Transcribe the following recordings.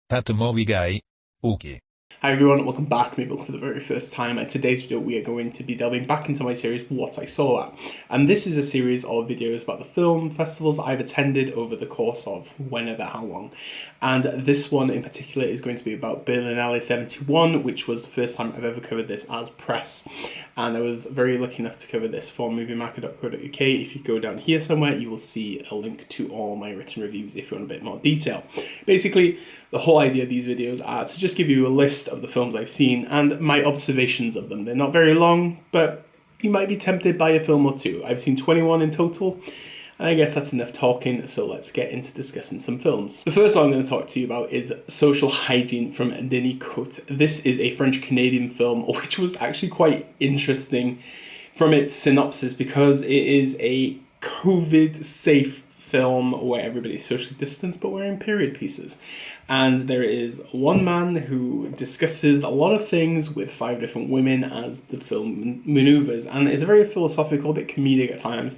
That movie guy? Okay. Hi everyone, welcome back, maybe for the very first time. In today's video we are going to be delving back into my series What I Saw At. And this is a series of videos about the film festivals that I've attended over the course of whenever, how long. And this one in particular is going to be about Berlinale 71, which was the first time I've ever covered this as press. And I was very lucky enough to cover this for moviemarker.co.uk. If you go down here somewhere, you will see a link to all my written reviews if you want a bit more detail. Basically, the whole idea of these videos are to just give you a list of the films I've seen and my observations of them. They're not very long, but you might be tempted by a film or two. I've seen 21 in total, and I guess that's enough talking, so let's get into discussing some films. The first one I'm going to talk to you about is Social Hygiene from Denis Cote. This is a French-Canadian film, which was actually quite interesting from its synopsis because it is a COVID-safe film where everybody's socially distanced but wearing period pieces. And there is one man who discusses a lot of things with 5 different women as the film maneuvers, and it's very philosophical, a bit comedic at times.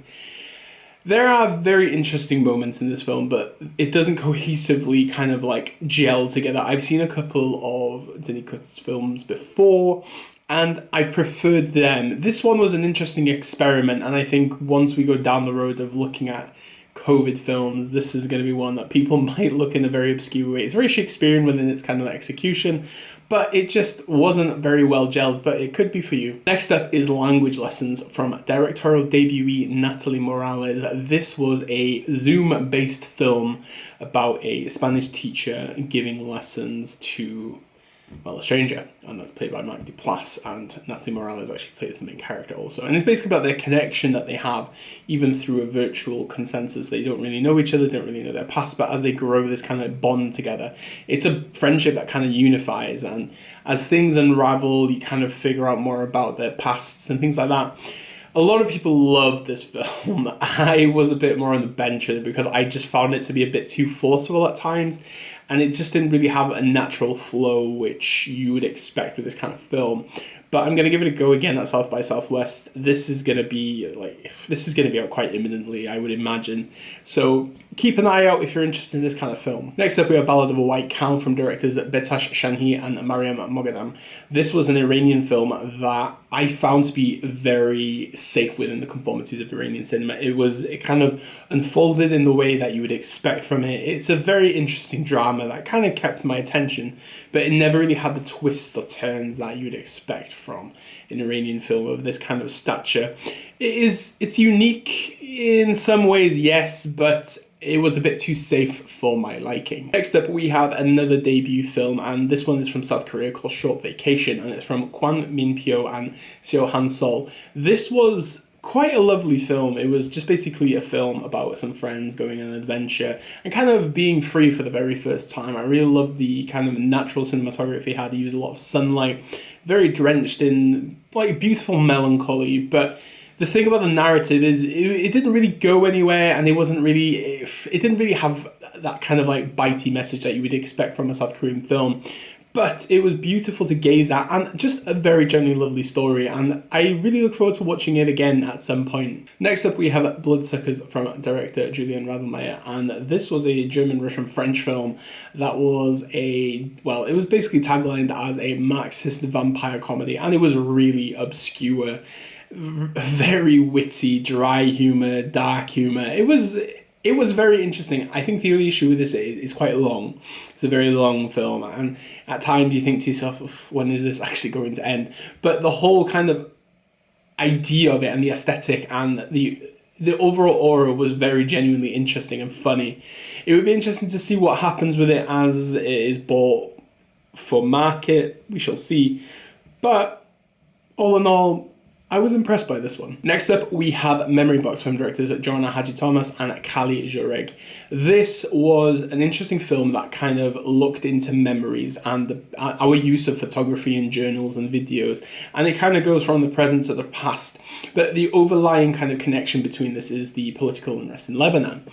There are very interesting moments in this film, but it doesn't cohesively kind of like gel together. I've seen a couple of Denis Cote's films before, and I preferred them. This one was an interesting experiment, and I think once we go down the road of looking at COVID films, this is going to be one that people might look in a very obscure way. It's very Shakespearean within its kind of execution, but it just wasn't very well gelled, but it could be for you. Next up is Language Lessons from directorial debutee Natalie Morales. This was a Zoom-based film about a Spanish teacher giving lessons to, well, a stranger, and that's played by Mark Duplass, and Natalie Morales actually plays the main character also. And it's basically about their connection that they have, even through a virtual consensus. They don't really know each other, don't really know their past, but as they grow this kind of bond together, it's a friendship that kind of unifies, and as things unravel, you kind of figure out more about their pasts and things like that. A lot of people love this film. I was a bit more on the bench with it because I just found it to be a bit too forceful at times, and it just didn't really have a natural flow which you would expect with this kind of film. But I'm going to give it a go again at South by Southwest. This is going to be out quite imminently, I would imagine. So keep an eye out if you're interested in this kind of film. Next up, we have Ballad of a White Cow from directors Betash Shanhi and Mariam Moghadam. This was an Iranian film that I found to be very safe within the conformities of Iranian cinema. It kind of unfolded in the way that you would expect from it. It's a very interesting drama that kind of kept my attention, but it never really had the twists or turns that you would expect from an Iranian film of this kind of stature. It's unique in some ways, yes, but it was a bit too safe for my liking. Next up, we have another debut film, and this one is from South Korea called Short Vacation, and it's from Kwan Min Pyo and Seo Han Sol. This was quite a lovely film. It was just basically a film about some friends going on an adventure and kind of being free for the very first time. I really loved the kind of natural cinematography he had. He used a lot of sunlight, very drenched in like beautiful melancholy, but the thing about the narrative is it didn't really go anywhere, and it didn't really have that kind of like bitey message that you would expect from a South Korean film. But it was beautiful to gaze at, and just a very genuinely lovely story, and I really look forward to watching it again at some point. Next up, we have Bloodsuckers from director Julian Radelmeyer, and this was a German-Russian-French film that was it was basically taglined as a Marxist vampire comedy, and it was really obscure, very witty, dry humor, dark humor. It was very interesting. I think the only issue with this is it's quite long. It's a very long film, and at times you think to yourself, when is this actually going to end? But the whole kind of idea of it and the aesthetic and the overall aura was very genuinely interesting and funny. It would be interesting to see what happens with it as it is bought for market. We shall see. But all in all, I was impressed by this one. Next up, we have Memory Box from directors Joanna Haji Thomas and Kali Joreg. This was an interesting film that kind of looked into memories and our use of photography in journals and videos, and it kind of goes from the present to the past. But the overlying kind of connection between this is the political unrest in Lebanon.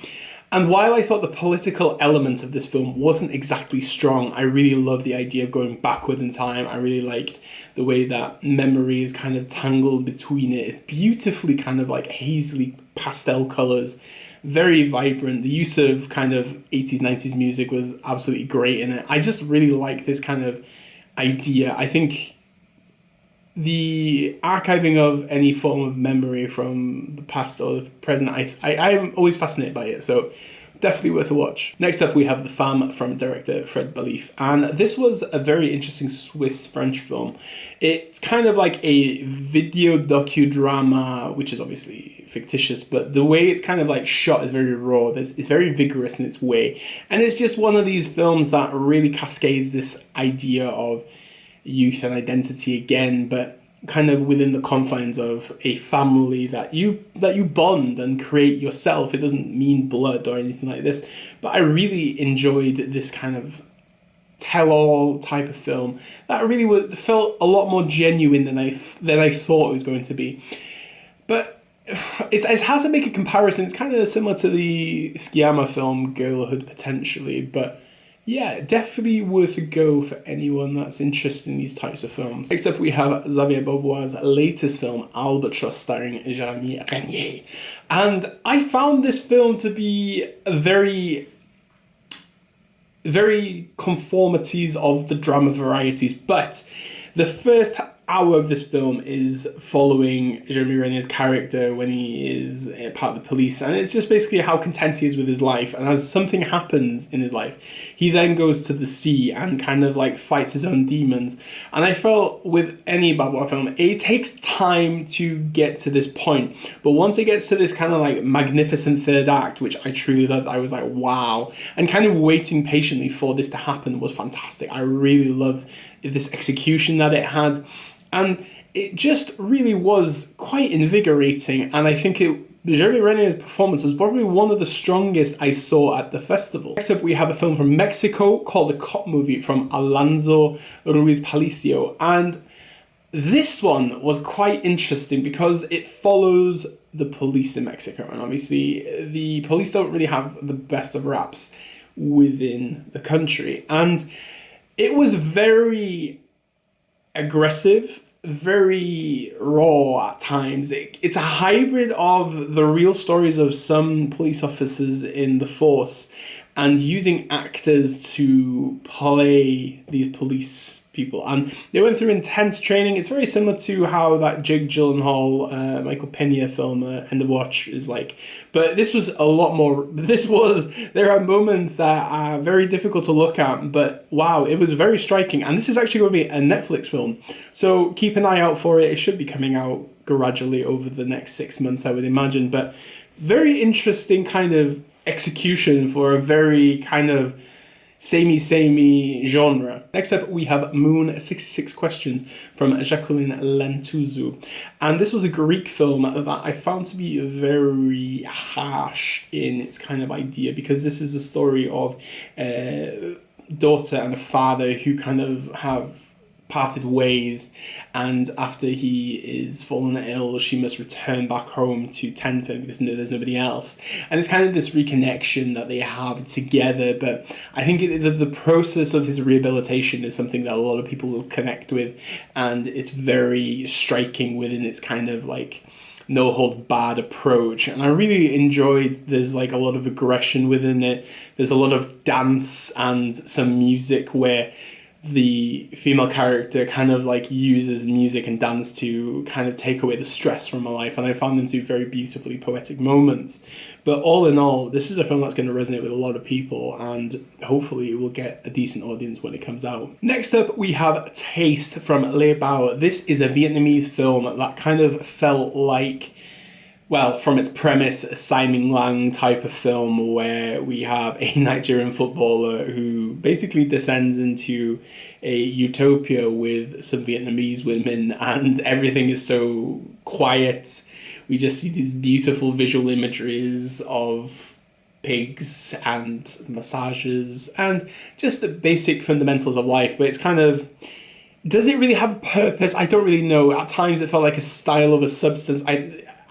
And while I thought the political element of this film wasn't exactly strong, I really loved the idea of going backwards in time. I really liked the way that memory is kind of tangled between it. It's beautifully kind of like hazily pastel colours, very vibrant. The use of kind of 80s, 90s music was absolutely great in it. I just really like this kind of idea. I think the archiving of any form of memory from the past or the present, I'm always fascinated by it, so definitely worth a watch. Next up, we have The Femme from director Fred Ballif, and this was a very interesting Swiss-French film. It's kind of like a video docudrama, which is obviously fictitious, but the way it's kind of like shot is very raw. It's very vigorous in its way, and it's just one of these films that really cascades this idea of youth and identity again, but kind of within the confines of a family that you bond and create yourself. It doesn't mean blood or anything like this, but I really enjoyed this kind of tell-all type of film that really felt a lot more genuine than I thought it was going to be. But it's hard to make a comparison. It's kind of similar to the Sciamma film Girlhood, potentially, but yeah, definitely worth a go for anyone that's interested in these types of films. Next up, we have Xavier Beauvoir's latest film, Albatros, starring Jeremy Renier. And I found this film to be a very conformities of the drama varieties, but the first hour of this film is following Jeremy Renner's character when he is part of the police, and it's just basically how content he is with his life. And as something happens in his life, he then goes to the sea and kind of like fights his own demons. And I felt with any Beauvoir film, it takes time to get to this point, but once it gets to this kind of like magnificent third act, which I truly loved, I was like, wow. And kind of waiting patiently for this to happen was fantastic. I really loved this execution that it had, and it just really was quite invigorating. And I think Jeremy Renner's performance was probably one of the strongest I saw at the festival. Next up, we have a film from Mexico called The Cop Movie from Alonso Ruiz Palicio, and this one was quite interesting because it follows the police in Mexico, and obviously the police don't really have the best of raps within the country, and it was very aggressive, very raw at times. It's a hybrid of the real stories of some police officers in the force and using actors to play these police people. And they went through intense training. It's very similar to how that Jake Gyllenhaal, Michael Pena film, End of Watch is like. But this was a lot more. There are moments that are very difficult to look at, but wow, it was very striking. And this is actually going to be a Netflix film, so keep an eye out for it. It should be coming out gradually over the next 6 months, I would imagine. But very interesting kind of execution for a very kind of samey genre. Next up, we have Moon 66 Questions from Jacqueline Lentuzu. And this was a Greek film that I found to be very harsh in its kind of idea, because this is a story of a daughter and a father who kind of have parted ways, and after he is fallen ill, she must return back home to tend for him because there's nobody else. And it's kind of this reconnection that they have together, but I think the process of his rehabilitation is something that a lot of people will connect with, and it's very striking within its kind of like no holds barred approach. And I really enjoyed, there's like a lot of aggression within it. There's a lot of dance and some music where the female character kind of like uses music and dance to kind of take away the stress from her life, and I found them to be very beautifully poetic moments. But all in all, this is a film that's going to resonate with a lot of people, and hopefully it will get a decent audience when it comes out. Next up, we have Taste from Le Bao. This is a Vietnamese film that kind of felt like, well, from its premise, a Simon Lang type of film where we have a Nigerian footballer who basically descends into a utopia with some Vietnamese women, and everything is so quiet. We just see these beautiful visual imageries of pigs and massages and just the basic fundamentals of life, but it's kind of, does it really have a purpose? I don't really know. At times it felt like a style of a substance.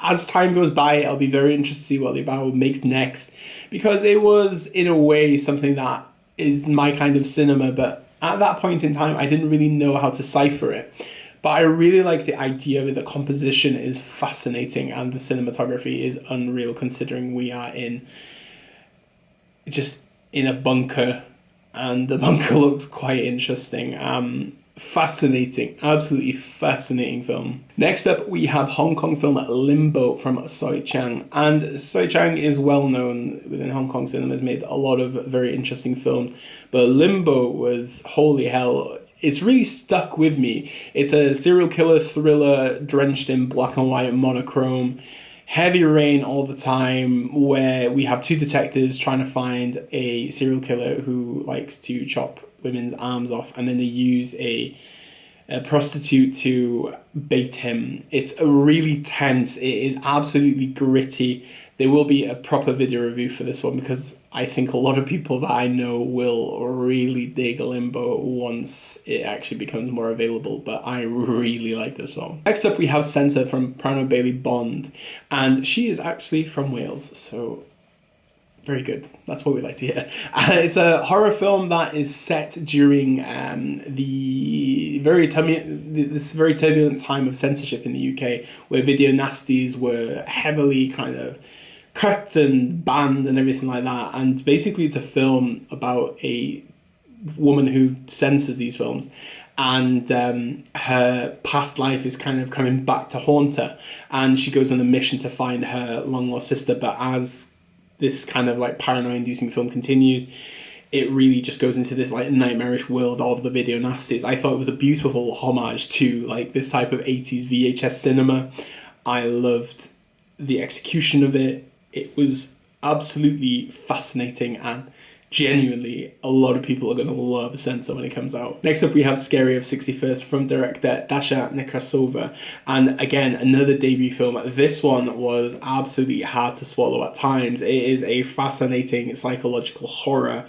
As time goes by, I'll be very interested to see what Libao makes next, because it was, in a way, something that is my kind of cinema, but at that point in time, I didn't really know how to decipher it. But I really like the idea of it. The composition is fascinating and the cinematography is unreal, considering we are in a bunker, and the bunker looks quite interesting. Fascinating, absolutely fascinating film. Next up, we have Hong Kong film Limbo from Soi Chang. And Soi Chang is well known within Hong Kong cinema, has made a lot of very interesting films. But Limbo was, holy hell, it's really stuck with me. It's a serial killer thriller drenched in black and white monochrome. Heavy rain all the time, where we have two detectives trying to find a serial killer who likes to chop women's arms off, and then they use a prostitute to bait him. It's a really tense. It is absolutely gritty. There will be a proper video review for this one because I think a lot of people that I know will really dig Limbo once it actually becomes more available, but I really like this one. Next up, we have Censor from Prano Bailey Bond, and she is actually from Wales, so very good. That's what we like to hear. It's a horror film that is set during this very turbulent time of censorship in the UK, where video nasties were heavily kind of cut and banned and everything like that. And basically it's a film about a woman who censors these films, and her past life is kind of coming back to haunt her, and she goes on a mission to find her long lost sister. But as this kind of like paranoia inducing film continues, it really just goes into this like nightmarish world of the video nasties. I thought it was a beautiful homage to like this type of 80s VHS cinema. I loved the execution of it. It was absolutely fascinating, and genuinely a lot of people are going to love Censor when it comes out. Next up, we have Scary of 61st from director Dasha Nekrasova, and again another debut film. This one was absolutely hard to swallow at times. It is a fascinating psychological horror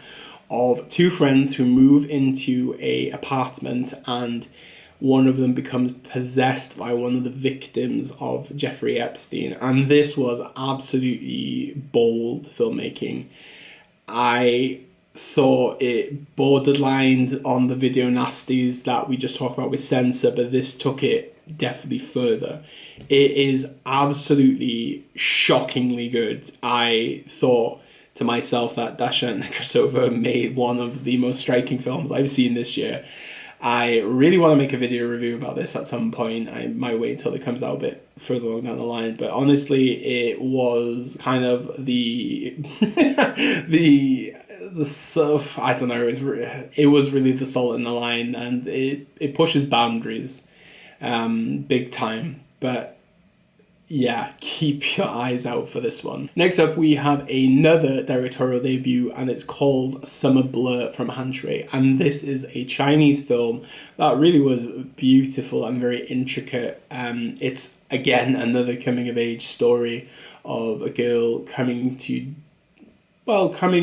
of two friends who move into a apartment, and one of them becomes possessed by one of the victims of Jeffrey Epstein. And this was absolutely bold filmmaking. I thought it borderlined on the video nasties that we just talked about with Censor, but this took it definitely further. It is absolutely shockingly good. I thought to myself that Dasha Nekrasova made one of the most striking films I've seen this year. I really want to make a video review about this at some point. I might wait till it comes out a bit further along down the line, but honestly, it was kind of the I don't know. It was really the salt in the line, and it pushes boundaries, big time. But yeah, keep your eyes out for this one. Next up, we have another directorial debut, and it's called Summer Blur from Han Shui. And this is a Chinese film that really was beautiful and very intricate. It's, again, another coming-of-age story of a girl coming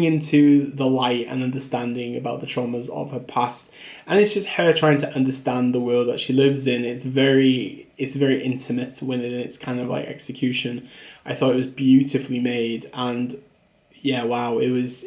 into the light and understanding about the traumas of her past. And it's just her trying to understand the world that she lives in. It's very intimate within its kind of like execution. I thought it was beautifully made, and yeah, wow, it was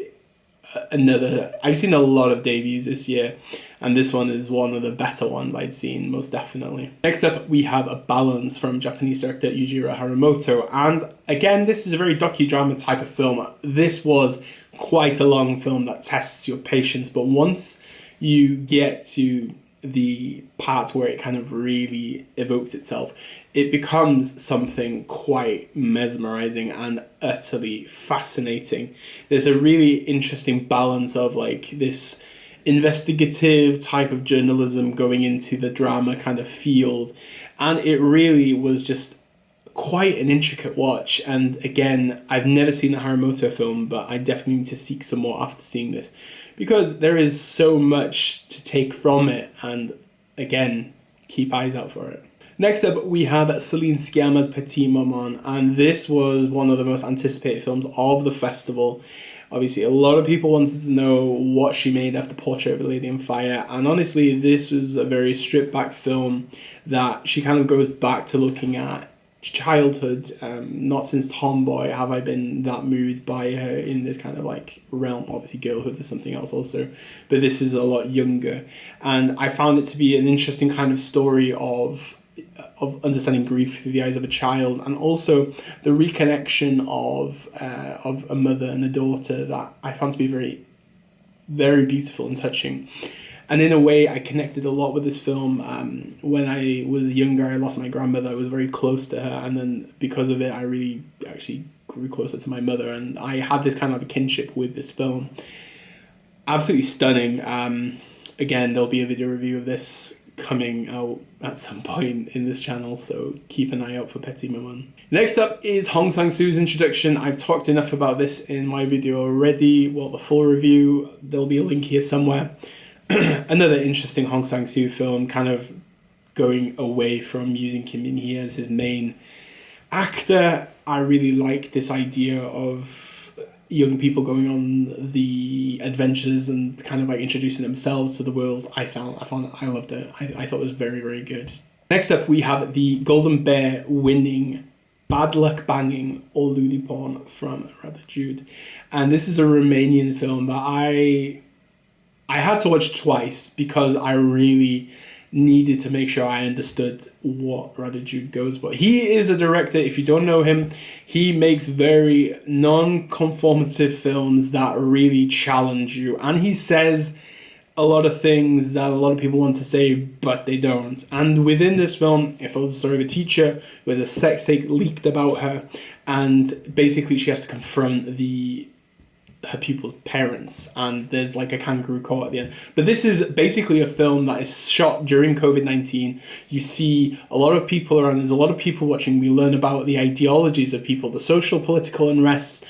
I've seen a lot of debuts this year, and this one is one of the better ones I'd seen, most definitely. Next up, we have A Balance from Japanese director Yujiro Haramoto, and again, this is a very docudrama type of film. This was quite a long film that tests your patience, but once you get to the parts where it kind of really evokes itself, it becomes something quite mesmerizing and utterly fascinating. There's a really interesting balance of like this investigative type of journalism going into the drama kind of field, and it really was just quite an intricate watch. And again, I've never seen a Haramoto film, but I definitely need to seek some more after seeing this, because there is so much to take from it, and again, keep eyes out for it. Next up, we have Celine Sciamma's Petite Maman, and this was one of the most anticipated films of the festival. Obviously, a lot of people wanted to know what she made after Portrait of a Lady on Fire, and honestly, this was a very stripped back film that she kind of goes back to looking at childhood. Not since Tomboy have I been that moved by her in this kind of like realm. Obviously girlhood is something else also, but this is a lot younger, and I found it to be an interesting kind of story of understanding grief through the eyes of a child, and also the reconnection of a mother and a daughter that I found to be very, very beautiful and touching. And in a way, I connected a lot with this film. When I was younger, I lost my grandmother. I was very close to her, and then because of it, I really actually grew closer to my mother, and I had this kind of a kinship with this film. Absolutely stunning. Again, there'll be a video review of this coming out at some point in this channel, so keep an eye out for Petite Maman. Next up is Hong Sang-soo's introduction. I've talked enough about this in my video already. Well, the full review, there'll be a link here somewhere. Another interesting Hong Sang-soo film, kind of going away from using Kim Min-hee as his main actor. I really like this idea of young people going on the adventures and kind of like introducing themselves to the world. I loved it. I thought it was very, very good. Next up, we have the Golden Bear winning Bad Luck Banging or Luli Porn from Radha Jude. And this is a Romanian film that I had to watch twice because I really needed to make sure I understood what Radha Jude goes for. He is a director, if you don't know him, he makes very non-conformative films that really challenge you. And he says a lot of things that a lot of people want to say, but they don't. And within this film, it follows the story of a teacher who has a sex tape leaked about her, and basically she has to confront her pupil's parents, and there's like a kangaroo court at the end. But this is basically a film that is shot during COVID-19. You see a lot of people around, there's a lot of people watching. We learn about the ideologies of people, the social political unrest.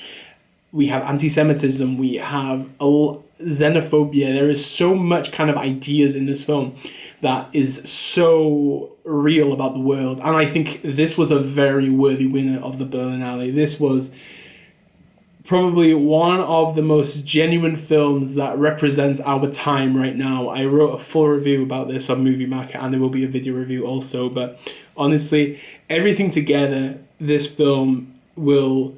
We have anti-Semitism, we have xenophobia. There is so much kind of ideas in this film that is so real about the world. And I think this was a very worthy winner of the Berlinale. This was probably one of the most genuine films that represents our time right now. I wrote a full review about this on Movie Market, and there will be a video review also. But honestly, everything together, this film will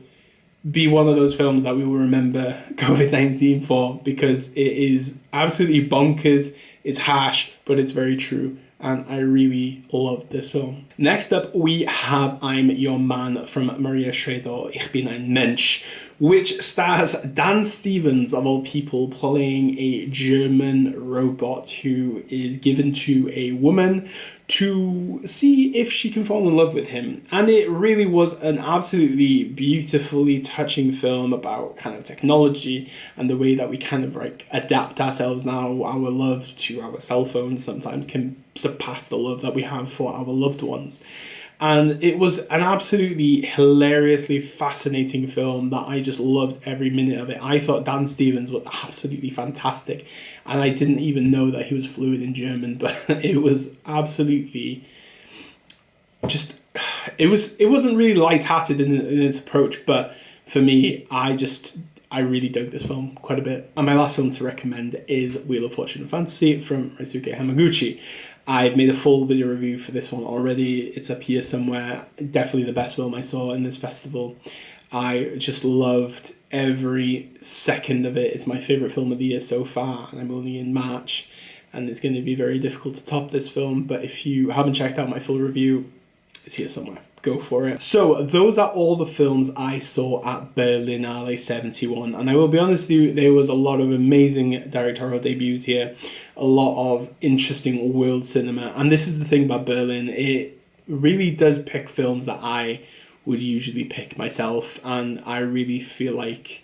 be one of those films that we will remember COVID-19 for, because it is absolutely bonkers, it's harsh, but it's very true. And I really love this film. Next up, we have I'm Your Man from Maria Schrader, Ich bin ein Mensch, which stars Dan Stevens, of all people, playing a German robot who is given to a woman to see if she can fall in love with him. And it really was an absolutely beautifully touching film about kind of technology and the way that we kind of like adapt ourselves now. Our love to our cell phones sometimes can surpass the love that we have for our loved ones. And it was an absolutely hilariously fascinating film that I just loved every minute of it. I thought Dan Stevens was absolutely fantastic, and I didn't even know that he was fluent in German, but it was absolutely just, it wasn't really light-hearted in its approach, but for me, I really dug this film quite a bit. And my last film to recommend is Wheel of Fortune and Fantasy from Ryusuke Hamaguchi. I've made a full video review for this one already. It's up here somewhere. Definitely the best film I saw in this festival. I just loved every second of it. It's my favourite film of the year so far, and I'm only in March, and it's going to be very difficult to top this film. But if you haven't checked out my full review, it's here somewhere. Go for it. So those are all the films I saw at Berlinale 71, and I will be honest with you, there was a lot of amazing directorial debuts here, a lot of interesting world cinema. And this is the thing about Berlin, it really does pick films that I would usually pick myself, and I really feel like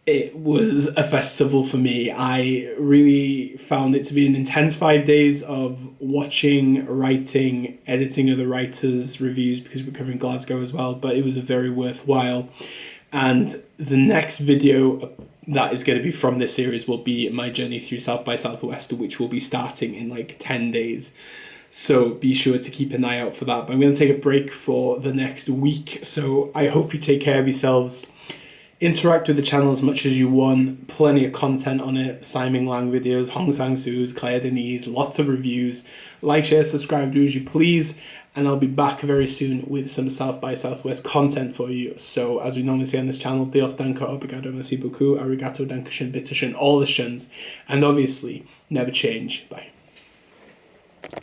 it was a festival for me. I really found it to be an intense 5 days of watching, writing, editing other writers' reviews, because we're covering Glasgow as well, but it was a very worthwhile. And the next video that is going to be from this series will be my journey through South by Southwest, which will be starting in like 10 days. So be sure to keep an eye out for that. But I'm going to take a break for the next week, so I hope you take care of yourselves. Interact with the channel as much as you want. Plenty of content on it. Simon Lang videos, Hong Sang-soo's, Claire Denise, lots of reviews. Like, share, subscribe, do as you please. and I'll be back very soon with some South by Southwest content for you. So, as we normally say on this channel, diolch, danke, obrigado, merci beaucoup, arigato, dankeschön, bitteschön, all the shuns, and obviously, never change. Bye.